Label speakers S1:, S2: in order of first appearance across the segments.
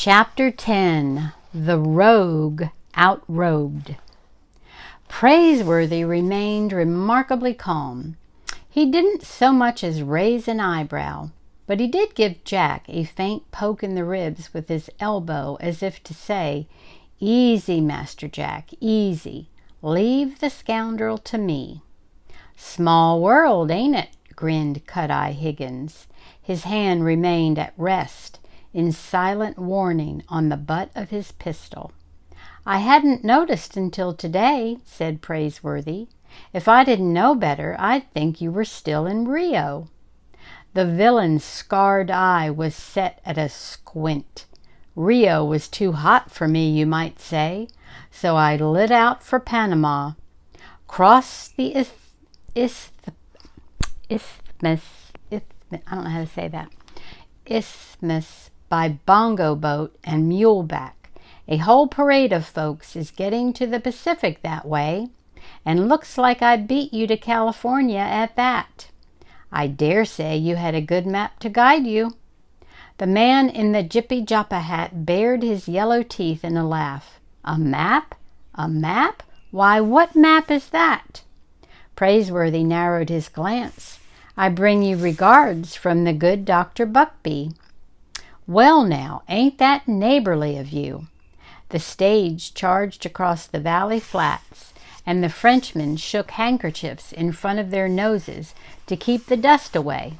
S1: Chapter 10. The Rogue Outrogued. Praiseworthy remained remarkably calm. He didn't so much as raise an eyebrow, but he did give Jack a faint poke in the ribs with his elbow, as if to say, "Easy, Master Jack, easy. Leave the scoundrel to me." "Small world, ain't it?" grinned Cut-Eye Higgins. His hand remained at rest, in silent warning, on the butt of his pistol. "I hadn't noticed until today," said Praiseworthy. "If I didn't know better, I'd think you were still in Rio." The villain's scarred eye was set at a squint. "Rio was too hot for me, you might say, so I lit out for Panama. Crossed the isthmus by bongo boat and muleback. A whole parade of folks is getting to the Pacific that way, and looks like I beat you to California at that. I dare say you had a good map to guide you." The man in the jippy-joppa hat bared his yellow teeth in a laugh. "A map? A map? Why, what map is that?" Praiseworthy narrowed his glance. "I bring you regards from the good Dr. Buckbee." "Well now, ain't that neighborly of you?" The stage charged across the valley flats, and the Frenchmen shook handkerchiefs in front of their noses to keep the dust away.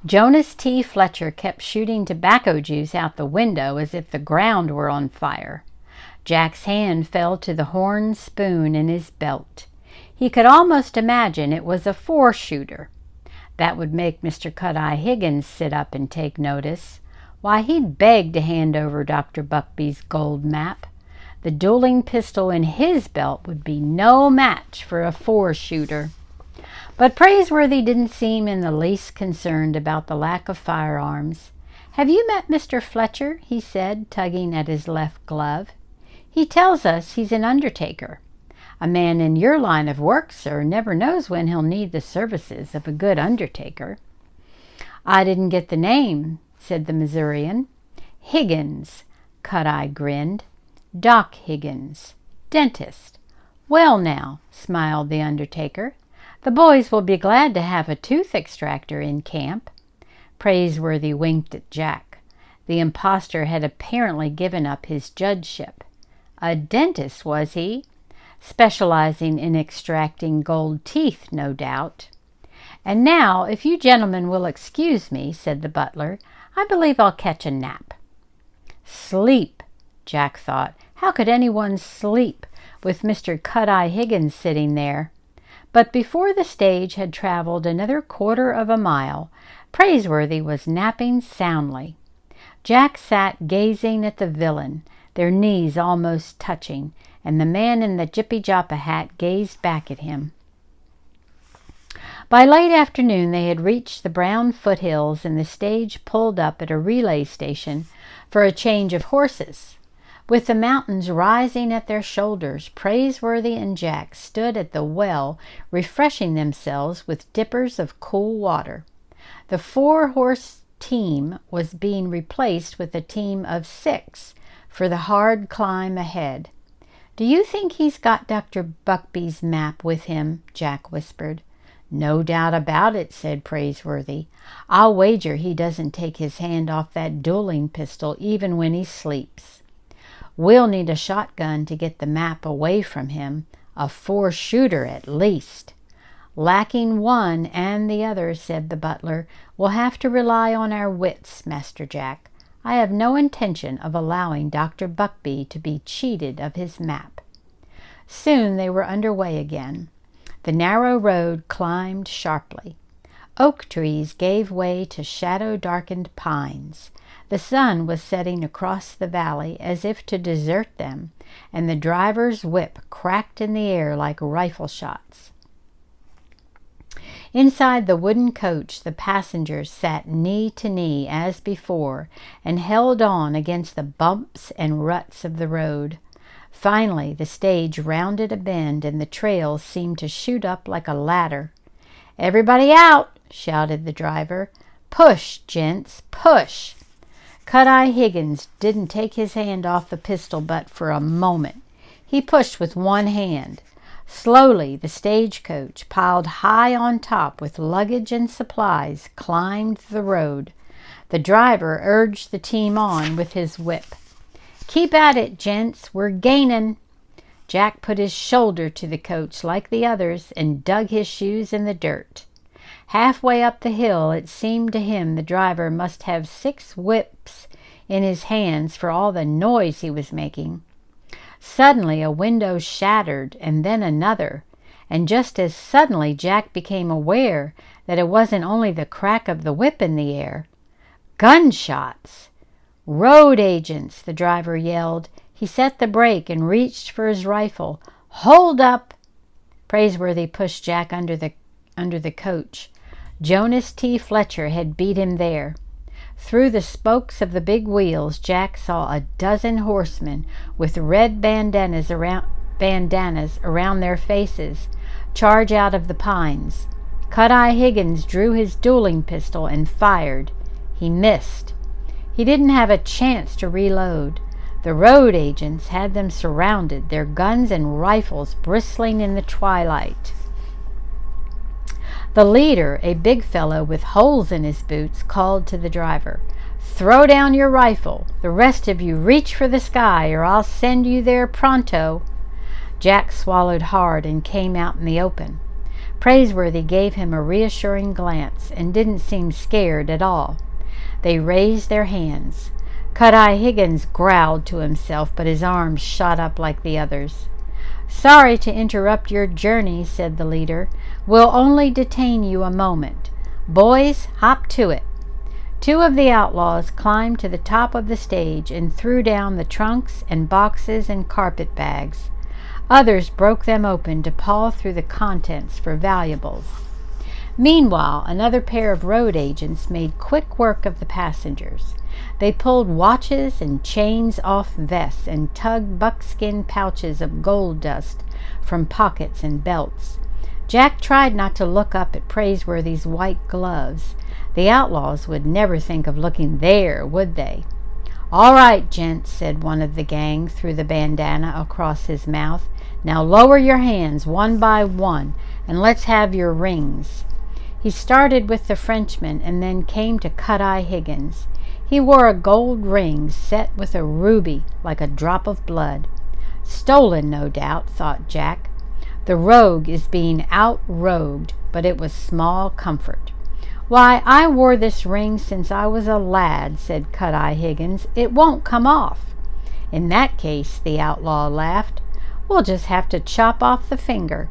S1: Jonas T. Fletcher kept shooting tobacco juice out the window as if the ground were on fire. Jack's hand fell to the horn spoon in his belt. He could almost imagine it was a 4-shooter. That would make Mr. Cut-Eye Higgins sit up and take notice. Why, he'd beg to hand over Dr. Buckbee's gold map. The dueling pistol in his belt would be no match for a 4-shooter. But Praiseworthy didn't seem in the least concerned about the lack of firearms. "Have you met Mr. Fletcher?" he said, tugging at his left glove. "He tells us he's an undertaker. A man in your line of work, sir, never knows when he'll need the services of a good undertaker." "I didn't get the name," said the Missourian. "Higgins," Cut-Eye grinned. "Doc Higgins, dentist." "Well now," smiled the undertaker, "the boys will be glad to have a tooth extractor in camp." Praiseworthy winked at Jack. The impostor had apparently given up his judgeship. A dentist, was he? Specializing in extracting gold teeth, no doubt. "And now, if you gentlemen will excuse me," said the butler, "I believe I'll catch a nap." Sleep, Jack thought. How could anyone sleep with Mr. Cut-Eye Higgins sitting there? But before the stage had traveled another 1/4 of a mile, Praiseworthy was napping soundly. Jack sat gazing at the villain, their knees almost touching, and the man in the jippy-joppa hat gazed back at him. By late afternoon they had reached the brown foothills, and the stage pulled up at a relay station for a change of horses. With the mountains rising at their shoulders, Praiseworthy and Jack stood at the well, refreshing themselves with dippers of cool water. The 4-horse team was being replaced with a team of 6 for the hard climb ahead. "Do you think he's got Dr. Buckbee's map with him?" Jack whispered. "No doubt about it," said Praiseworthy. "I'll wager he doesn't take his hand off that dueling pistol even when he sleeps. We'll need a shotgun to get the map away from him, a 4-shooter at least." "Lacking one and the other," said the butler, "we'll have to rely on our wits, Master Jack. I have no intention of allowing Dr. Buckbee to be cheated of his map." Soon they were under way again. The narrow road climbed sharply. Oak trees gave way to shadow-darkened pines. The sun was setting across the valley as if to desert them, and the driver's whip cracked in the air like rifle shots. Inside the wooden coach the passengers sat knee to knee as before, and held on against the bumps and ruts of the road. Finally the stage rounded a bend, and the trail seemed to shoot up like a ladder. "Everybody out!" shouted the driver. "Push, gents, push!" Cut-Eye Higgins didn't take his hand off the pistol butt for a moment. He pushed with one hand. Slowly, the stagecoach, piled high on top with luggage and supplies, climbed the road. The driver urged the team on with his whip. "Keep at it, gents. We're gaining." Jack put his shoulder to the coach like the others and dug his shoes in the dirt. Halfway up the hill, it seemed to him the driver must have 6 whips in his hands for all the noise he was making. Suddenly a window shattered, and then another, and just as suddenly Jack became aware that it wasn't only the crack of the whip in the air. Gunshots! "Road agents!" the driver yelled. He set the brake and reached for his rifle. "Hold up!" Praiseworthy pushed Jack under the coach. Jonas T. Fletcher had beat him there. Through the spokes of the big wheels, Jack saw a dozen horsemen with red bandanas around their faces charge out of the pines. Cut-Eye Higgins drew his dueling pistol and fired. He missed. He didn't have a chance to reload. The road agents had them surrounded, their guns and rifles bristling in the twilight. The leader, a big fellow with holes in his boots, called to the driver, "Throw down your rifle. The rest of you reach for the sky, or I'll send you there pronto." Jack swallowed hard and came out in the open. Praiseworthy gave him a reassuring glance and didn't seem scared at all. They raised their hands. Cut-Eye Higgins growled to himself, but his arms shot up like the others. "Sorry to interrupt your journey," said the leader. "We'll only detain you a moment. Boys, hop to it." 2 of the outlaws climbed to the top of the stage and threw down the trunks and boxes and carpet bags. Others broke them open to paw through the contents for valuables. Meanwhile, another pair of road agents made quick work of the passengers. They pulled watches and chains off vests and tugged buckskin pouches of gold dust from pockets and belts. Jack tried not to look up at Praiseworthy's white gloves. The outlaws would never think of looking there, would they? "All right, gents," said one of the gang through the bandana across his mouth. "Now lower your hands one by one, and let's have your rings." He started with the Frenchman and then came to Cut-Eye Higgins. He wore a gold ring set with a ruby like a drop of blood. Stolen, no doubt, thought Jack. The rogue is being out-rogued, but it was small comfort. "Why, I wore this ring since I was a lad," said Cut-Eye Higgins. "It won't come off." "In that case," the outlaw laughed, "we'll just have to chop off the finger."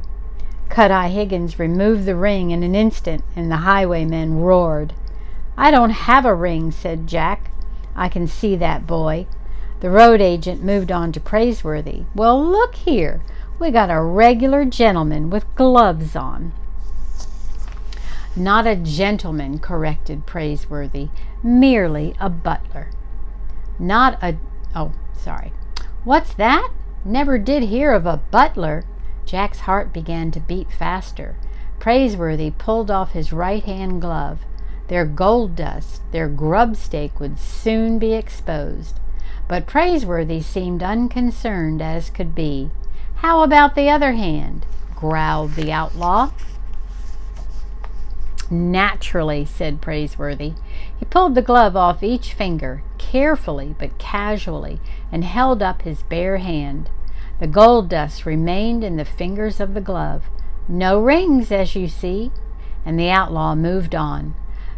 S1: Cut-Eye Higgins removed the ring in an instant, and the highwaymen roared. "I don't have a ring," said Jack. "I can see that, boy." The road agent moved on to Praiseworthy. "Well, look here. We got a regular gentleman with gloves on." "Not a gentleman," corrected Praiseworthy. "Merely a butler." "What's that? Never did hear of a butler." Jack's heart began to beat faster. Praiseworthy pulled off his right-hand glove. Their gold dust, their grub stake would soon be exposed. But Praiseworthy seemed unconcerned as could be. "How about the other hand?" growled the outlaw. "Naturally," said Praiseworthy. He pulled the glove off each finger, carefully but casually, and held up his bare hand. The gold dust remained in the fingers of the glove. "No rings, as you see," and the outlaw moved on.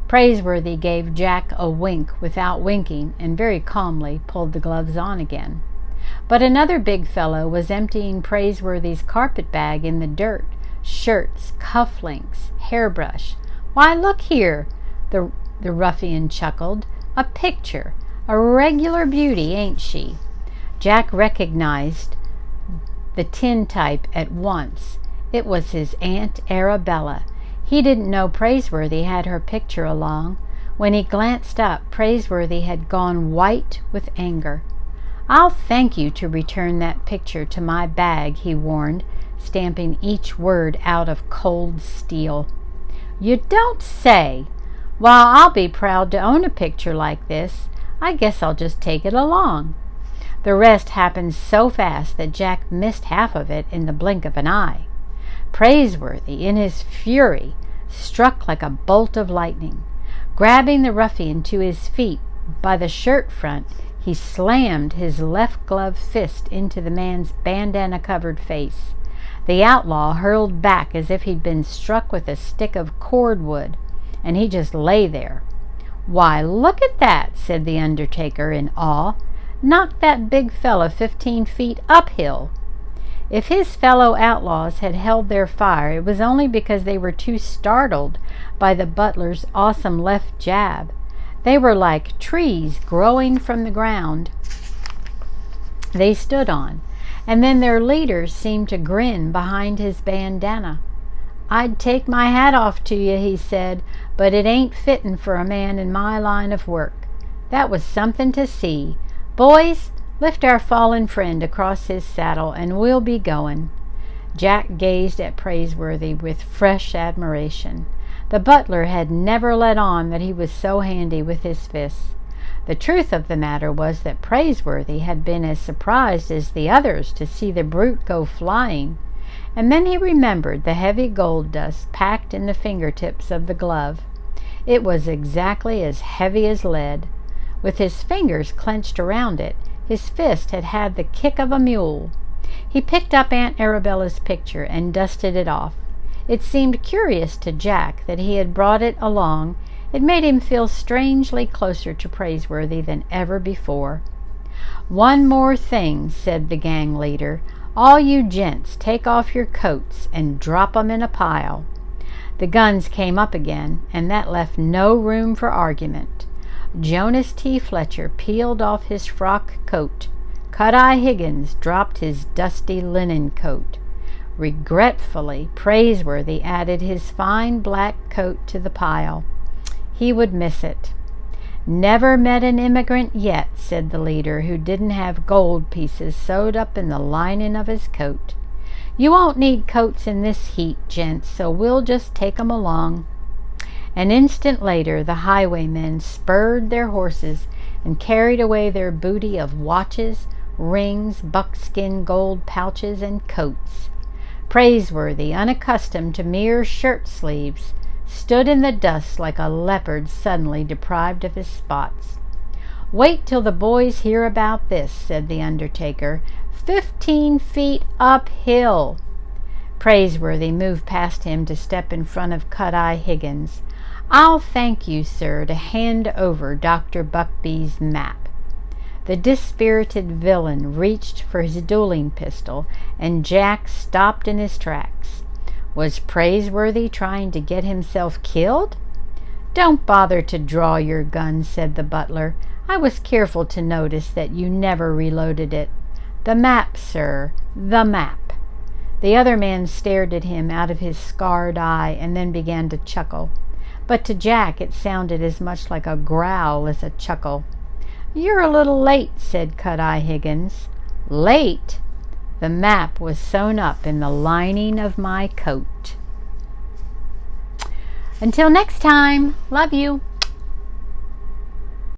S1: Praiseworthy gave Jack a wink without winking and very calmly pulled the gloves on again. But another big fellow was emptying Praiseworthy's carpet bag in the dirt. Shirts, cufflinks, hairbrush. "Why, look here," the ruffian chuckled. "A picture. A regular beauty, ain't she?" Jack recognized the tintype at once. It was his Aunt Arabella. He didn't know Praiseworthy had her picture along. When he glanced up, Praiseworthy had gone white with anger. "I'll thank you to return that picture to my bag," he warned, stamping each word out of cold steel. "You don't say! While I'll be proud to own a picture like this, I guess I'll just take it along." The rest happened so fast that Jack missed half of it in the blink of an eye. Praiseworthy, in his fury, struck like a bolt of lightning. Grabbing the ruffian to his feet by the shirt front, he slammed his left gloved fist into the man's bandana-covered face. The outlaw hurled back as if he'd been struck with a stick of cordwood, and he just lay there. "Why, look at that," said the undertaker in awe. "Knocked that big fella 15 feet uphill." If his fellow outlaws had held their fire, it was only because they were too startled by the butler's awesome left jab. They were like trees growing from the ground they stood on, and then their leader seemed to grin behind his bandana. "I'd take my hat off to you," he said, "but it ain't fittin' for a man in my line of work. That was something to see. Boys, lift our fallen friend across his saddle, and we'll be goin'." Jack gazed at Praiseworthy with fresh admiration. The butler had never let on that he was so handy with his fists. The truth of the matter was that Praiseworthy had been as surprised as the others to see the brute go flying, and then he remembered the heavy gold dust packed in the fingertips of the glove. It was exactly as heavy as lead. With his fingers clenched around it, his fist had had the kick of a mule. He picked up Aunt Arabella's picture and dusted it off. It seemed curious to Jack that he had brought it along. It made him feel strangely closer to Praiseworthy than ever before. "One more thing," said the gang leader. "All you gents, take off your coats and drop 'em in a pile." The guns came up again, and that left no room for argument. Jonas T. Fletcher peeled off his frock coat. Cut-Eye Higgins dropped his dusty linen coat. Regretfully, Praiseworthy added his fine black coat to the pile. He would miss it. "Never met an immigrant yet," said the leader, "who didn't have gold pieces sewed up in the lining of his coat. You won't need coats in this heat, gents, so we'll just take 'em along." An instant later, the highwaymen spurred their horses and carried away their booty of watches, rings, buckskin gold pouches, and coats. Praiseworthy, unaccustomed to mere shirt sleeves, stood in the dust like a leopard suddenly deprived of his spots. "Wait till the boys hear about this," said the undertaker. 15 feet uphill." Praiseworthy moved past him to step in front of Cut-Eye Higgins. "I'll thank you, sir, to hand over Dr. Buckbee's map." The dispirited villain reached for his dueling pistol, and Jack stopped in his tracks. Was Praiseworthy trying to get himself killed? "Don't bother to draw your gun," said the butler. "I was careful to notice that you never reloaded it. The map, sir, the map." The other man stared at him out of his scarred eye and then began to chuckle. But to Jack it sounded as much like a growl as a chuckle. "You're a little late," said Cut-Eye Higgins. "Late? The map was sewn up in the lining of my coat." Until next time, love you.